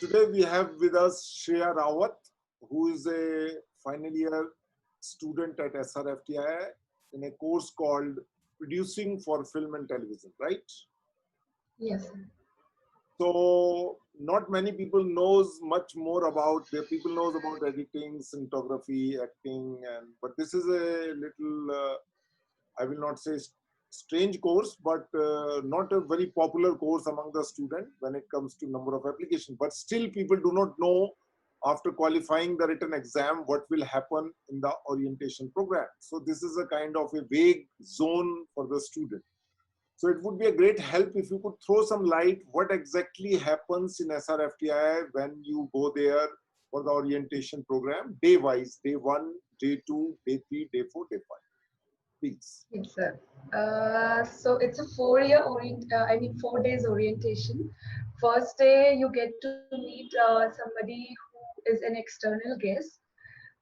Today we have with us Shreya Rawat, who is a final year student at SRFTI in a course called Producing for Film and Television, right? Yes, sir. So not many people knows much more about, the people knows about editing, cinematography, acting, but this is a little, I will not say strange course, but not a very popular course among the student when it comes to number of applications. But still people do not know after qualifying the written exam what will happen in the orientation program. So this is a kind of a vague zone for the student. So it would be a great help if you could throw some light what exactly happens in SRFTI when you go there for the orientation program, day wise, day 1, day 2, day 3, day 4, day 5. Please. Yes, sir. So it's a 4 days orientation. First day, you get to meet somebody who is an external guest.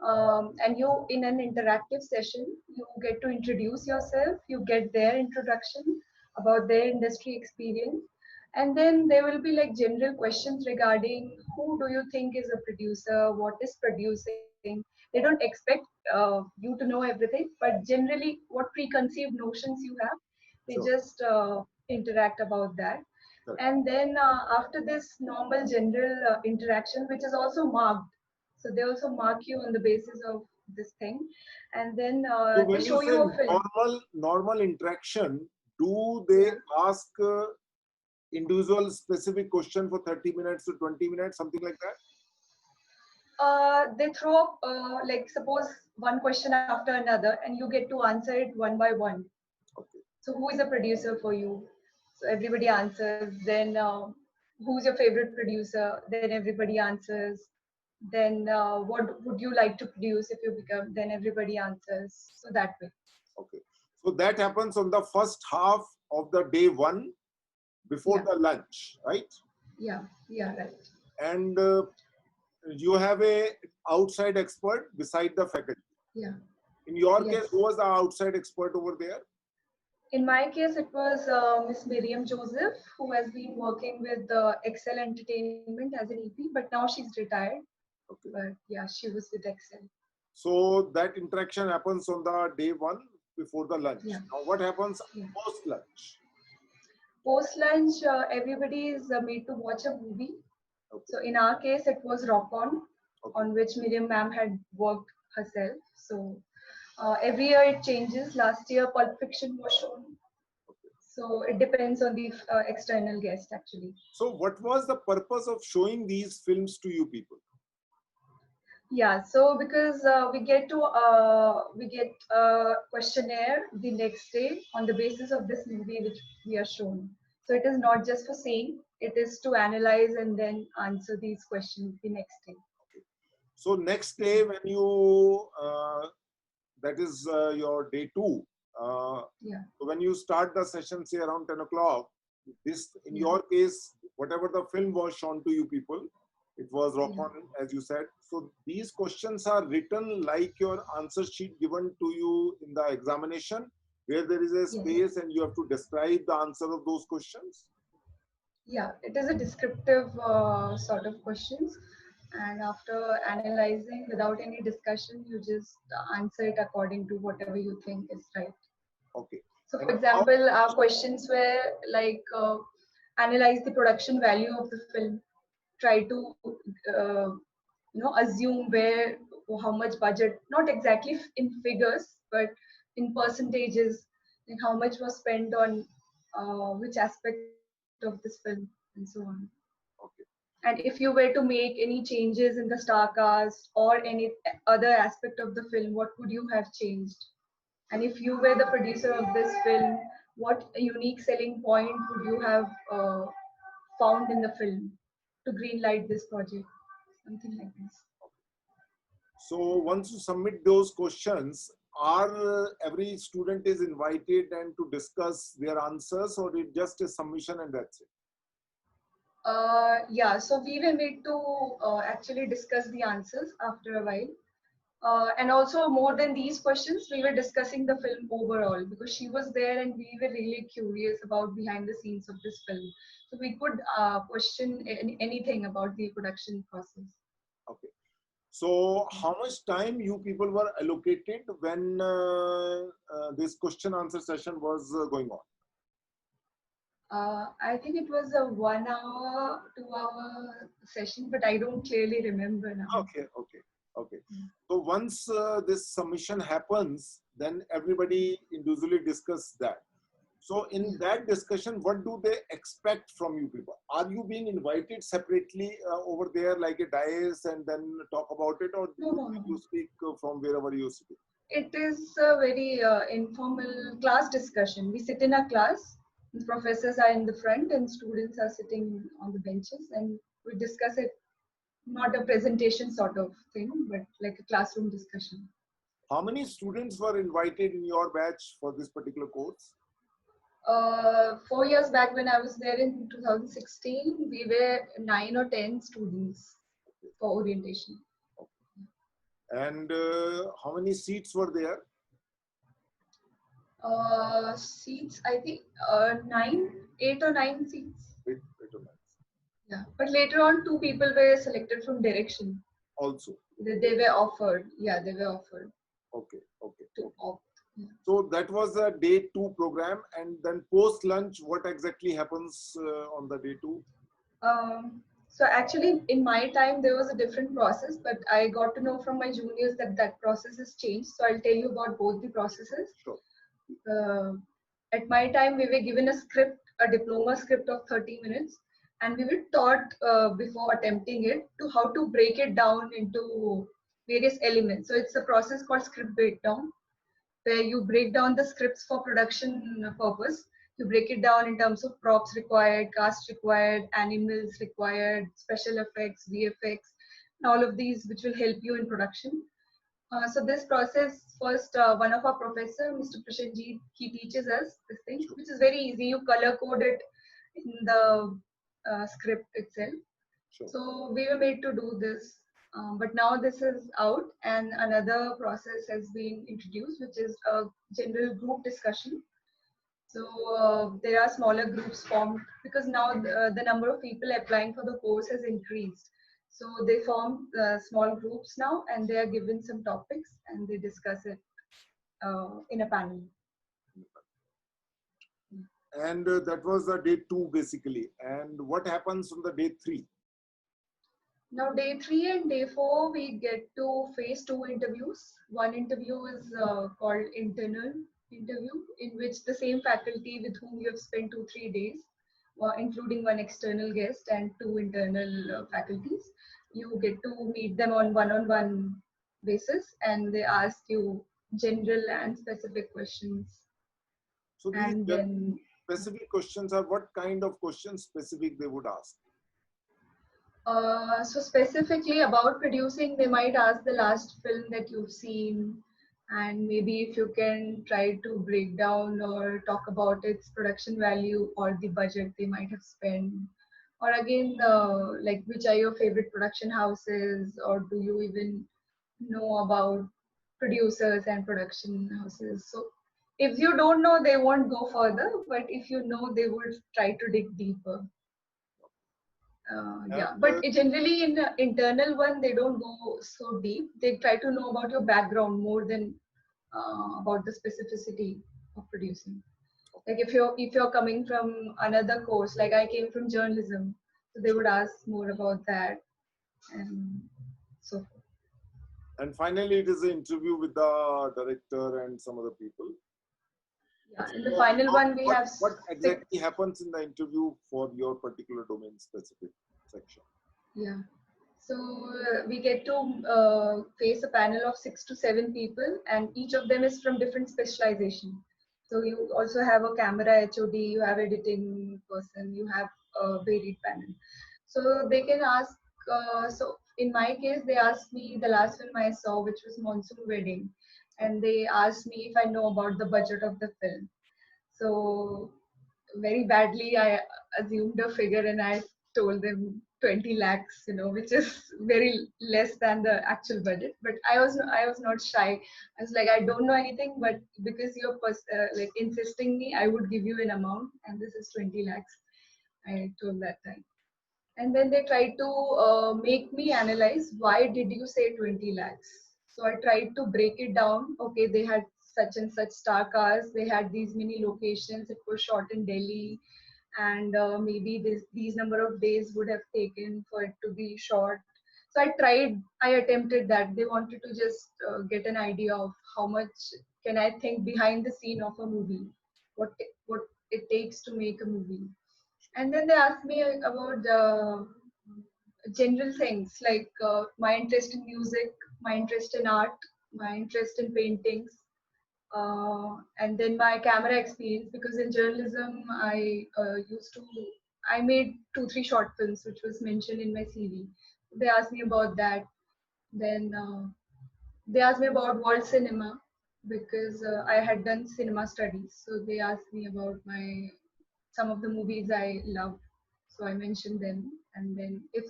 And you, in an interactive session, you get to introduce yourself, you get their introduction about their industry experience. And then there will be like general questions regarding who do you think is a producer, what is producing. They don't expect you to know everything, but generally what preconceived notions you have, they Sure. just interact about that. Sure. And then after this normal general interaction, which is also marked, so they also mark you on the basis of this thing, and then So they when you show say you a film. normal interaction, do they Yeah. ask individual specific question for 30 minutes to 20 minutes, something like that? They throw up, like suppose one question after another, and you get to answer it one by one. Okay. So who is a producer for you? So everybody answers. Then who's your favorite producer? Then everybody answers. Then what would you like to produce if you become? Then everybody answers. So that way. Okay. So that happens on the first half of the day 1 before Yeah, the lunch, right? yeah, yeah, right. And you have a outside expert beside the faculty. Yeah, In your case, yes. who was the outside expert over there? In my case, it was Miss Miriam Joseph, who has been working with Excel Entertainment as an EP, but now she's retired. Okay. But yeah, she was with Excel. So that interaction happens on the day 1 before the lunch. Yeah, Now what happens yeah. post lunch? Post lunch, everybody is made to watch a movie. Okay. So in our case, it was Rock Okay. on which Miriam ma'am had worked herself. So every year it changes. Last year, Pulp Fiction was shown. So it depends on the external guest actually. So what was the purpose of showing these films to you people? Yeah, so because we get a questionnaire the next day on the basis of this movie which we are shown. So it is not just for seeing; it is to analyze and then answer these questions the next day. So next day when you, that is your day 2, Yeah, so when you start the session, say around 10 o'clock, this, in yeah, your case, whatever the film was shown to you people, it was Rock yeah. On, as you said. So these questions are written like your answer sheet given to you in the examination, where there is a Yes. space and you have to describe the answer of those questions. Yeah, it is a descriptive sort of questions, and after analyzing without any discussion, you just answer it according to whatever you think is right. Okay. So, And for how, example, our questions were like analyze the production value of the film, try to uh, assume where how much budget, not exactly in figures, but in percentages, like how much was spent on which aspect of this film, and so on. okay. And if you were to make any changes in the star cast or any other aspect of the film, what would you have changed? And if you were the producer of this film, what unique selling point would you have found in the film to greenlight this project? Something like this. So once you submit those questions, are every student is invited and to discuss their answers, or it just a submission and that's it? Yeah, so we were made to actually discuss the answers after a while. And also, more than these questions, we were discussing the film overall because she was there and we were really curious about behind the scenes of this film. So we could question anything about the production process. Okay. So how much time you people were allocated when this question answer session was going on? I think it was a 1 hour, 2 hour session, but I don't clearly remember now. Okay, okay, okay. So once this submission happens, then everybody individually discuss that. So in that discussion, what do they expect from you people? Are you being invited separately over there like a dais and then talk about it, or No. you speak from wherever you sit? It is a very informal class discussion. We sit in a class, the professors are in the front and students are sitting on the benches, and we discuss it, not a presentation sort of thing, but like a classroom discussion. How many students were invited in your batch for this particular course? 4 years back when I was there in 2016, we were 9 or 10 students for orientation. And how many seats were there? Seats, I think 8 or 9 seats. Wait a minute. Yeah, but later on, 2 people were selected from direction. Also. They were offered. Yeah, they were offered. Okay, okay. To opt. Yeah. So that was a day 2 program, and then post lunch, what exactly happens on the day 2? So actually, in my time, there was a different process, but I got to know from my juniors that that process has changed. So I'll tell you about both the processes. Sure. At my time, we were given a script, a diploma script of 30 minutes, and we were taught before attempting it to how to break it down into various elements. So it's a process called script breakdown, where you break down the scripts for production purpose. You break it down in terms of props required, cast required, animals required, special effects, VFX, and all of these which will help you in production. So this process, first one of our professor, Mr. Prashanjit, he teaches us this thing, which is very easy. You color code it in the script itself. Sure. So we were made to do this, but now this is out and another process has been introduced, which is a general group discussion. So there are smaller groups formed because now the number of people applying for the course has increased. So they form small groups now and they are given some topics and they discuss it in a panel. And that was the day 2 basically. And what happens on the day 3? Now day 3 and day 4, we get to face 2 interviews. One interview is called internal interview, in which the same faculty with whom you have spent 2-3 days, including one external guest and 2 internal faculties, you get to meet them on one-on-one basis, and they ask you general and specific questions. So these and then specific questions are what kind of questions specific they would ask? So specifically about producing, they might ask the last film that you've seen, and maybe if you can try to break down or talk about its production value or the budget they might have spent. Or again, like which are your favorite production houses, or do you even know about producers and production houses? So if you don't know, they won't go further, but if you know, they will try to dig deeper. Yeah, but generally in the internal one, they don't go so deep. They try to know about your background more than about the specificity of producing. Like if you're coming from another course, like I came from journalism, so they would ask more about that, and so forth. And finally, it is an interview with the director and some other people. Yeah, in the final one, we have what exactly happens in the interview for your particular domain specific section? Yeah, so we get to face a panel of 6 to 7 people, and each of them is from different specialization. So you also have a camera HOD, you have editing person, you have a varied panel. So they can ask. So in my case, they asked me the last film I saw, which was Monsoon Wedding, and they asked me if I know about the budget of the film. So very badly, I assumed a figure and I told them 20 lakhs, which is very less than the actual budget. But I was not shy. I was like, I don't know anything, but because you're like insisting me, I would give you an amount, and this is 20 lakhs. I told that time. And then they tried to make me analyze why did you say 20 lakhs. So I tried to break it down. Okay, they had such and such star cars. They had these many locations. It was shot in Delhi, and maybe these number of days would have taken for it to be shot. So I attempted that. They wanted to just get an idea of how much can I think behind the scene of a movie, what it takes to make a movie. And then they asked me about general things like my interest in music, my interest in art, my interest in paintings, and then my camera experience. Because in journalism, I made 2 3 short films, which was mentioned in my CV. They asked me about that. Then they asked me about world cinema because I had done cinema studies. So they asked me about my some of the movies I love. So I mentioned them, and then if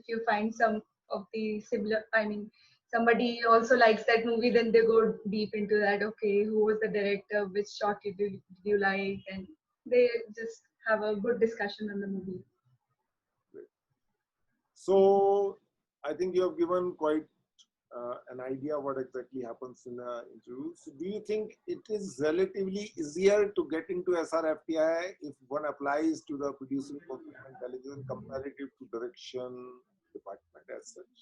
you find some of the similar, I mean, somebody also likes that movie, then they go deep into that. Okay, who was the director? Which shot did you like? And they just have a good discussion on the movie. So I think you have given quite an idea what exactly happens in an interview. So do you think it is relatively easier to get into SRFTI if one applies to the producing procurement television comparative to direction department as such?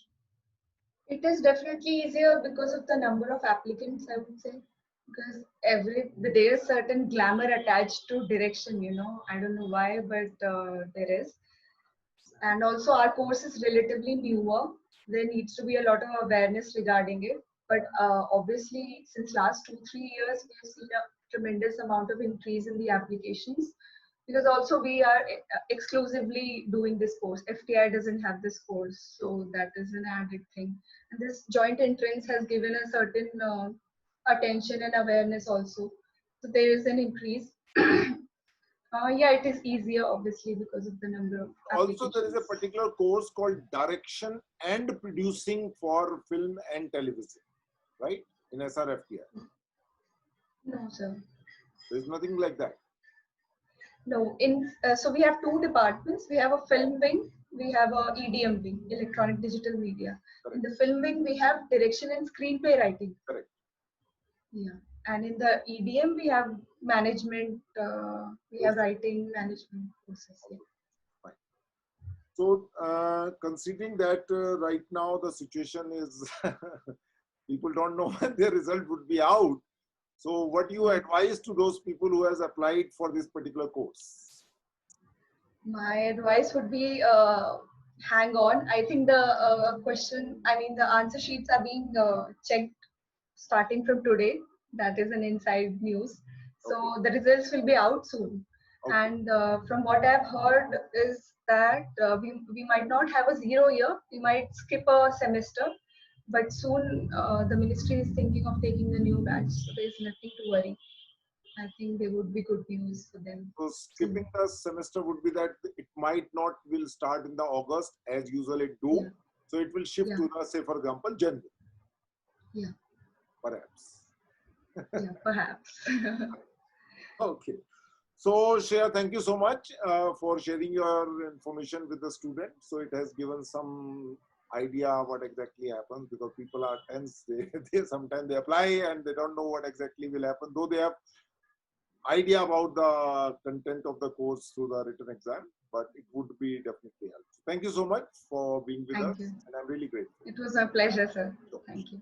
It is definitely easier because of the number of applicants, I would say. Because there is certain glamour attached to direction, you know. I don't know why, but there is. And also our course is relatively newer. There needs to be a lot of awareness regarding it. But obviously, since last 2 3 years, we've seen a tremendous amount of increase in the applications. Because also we are exclusively doing this course. FTI doesn't have this course, so that is an added thing. And this joint entrance has given a certain attention and awareness also. So there is an increase. Yeah, it is easier obviously because of the number of Also, there is a applications. particular course called direction and producing for film and television, right? In SRFTI. No, sir. There is nothing like that. No, so we have 2 departments. We have a film wing, we have a EDM wing, electronic digital media. Correct. In the film wing, we have direction and screenplay writing. Correct. Yeah, and in the EDM, we have management. We have writing management courses. Yeah. Fine. So, considering that right now the situation is people don't know when their result would be out. So, what do you advise to those people who has applied for this particular course? My advice would be hang on. I think the the answer sheets are being checked starting from today. That is an inside news. So Okay. the results will be out soon. Okay. And from what I've heard is that we might not have a 0 year. We might skip a semester. But soon the ministry is thinking of taking the new batch. So there's nothing to worry. I think there would be good news for them. So, skipping the semester would be that it might not will start in the August as usual it do. Yeah. So, it will shift Yeah. to the, say for example, January. Yeah. Perhaps. Yeah, perhaps. Okay. So, Shreya, thank you so much for sharing your information with the student. So, it has given some idea what exactly happens because people are tense. They sometimes they apply and they don't know what exactly will happen, though they have idea about the content of the course through the written exam, but it would be definitely helpful. Thank you so much for being with us, Thank you. and I'm really grateful. It was a pleasure, sir. Thank you.